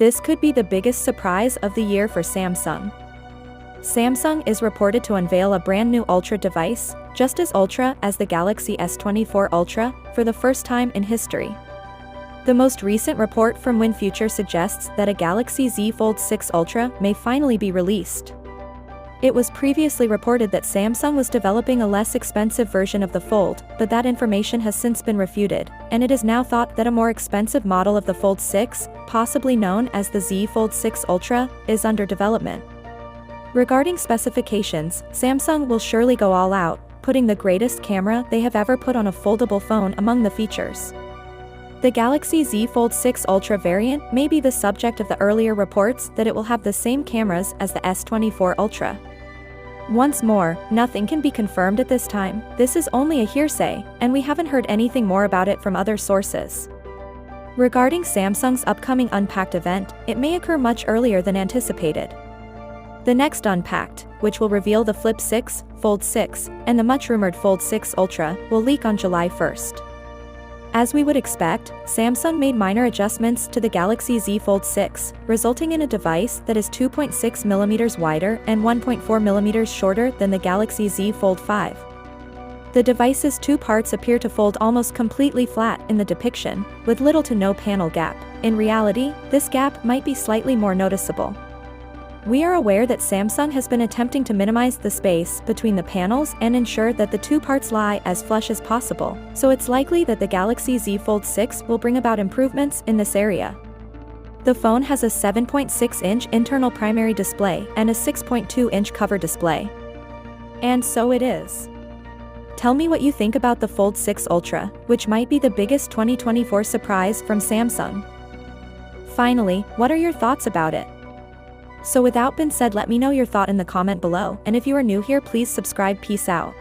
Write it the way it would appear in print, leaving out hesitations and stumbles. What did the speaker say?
This could be the biggest surprise of the year for Samsung. Samsung is reported to unveil a brand new Ultra device, just as ultra as the Galaxy S24 Ultra, for the first time in history. The most recent report from WinFuture suggests that a Galaxy Z Fold 6 Ultra may finally be released. It was previously reported that Samsung was developing a less expensive version of the Fold, but that information has since been refuted, and it is now thought that a more expensive model of the Fold 6, possibly known as the Z Fold 6 Ultra, is under development. Regarding specifications, Samsung will surely go all out, putting the greatest camera they have ever put on a foldable phone among the features. The Galaxy Z Fold 6 Ultra variant may be the subject of the earlier reports that it will have the same cameras as the S24 Ultra. Once more, nothing can be confirmed at this time. This is only a hearsay, and we haven't heard anything more about it from other sources. Regarding Samsung's upcoming Unpacked event, it may occur much earlier than anticipated. The next Unpacked, which will reveal the Flip 6, Fold 6, and the much-rumored Fold 6 Ultra, will leak on July 1st. As we would expect, Samsung made minor adjustments to the Galaxy Z Fold 6, resulting in a device that is 2.6mm wider and 1.4mm shorter than the Galaxy Z Fold 5. The device's two parts appear to fold almost completely flat in the depiction, with little to no panel gap. In reality, this gap might be slightly more noticeable. We are aware that Samsung has been attempting to minimize the space between the panels and ensure that the two parts lie as flush as possible, so it's likely that the Galaxy Z Fold 6 will bring about improvements in this area. The phone has a 7.6-inch internal primary display and a 6.2-inch cover display. And so it is. Tell me what you think about the Fold 6 Ultra, which might be the biggest 2024 surprise from Samsung. Finally, what are your thoughts about it? So without being said, let me know your thought in the comment below, and if you are new here, please subscribe. Peace out.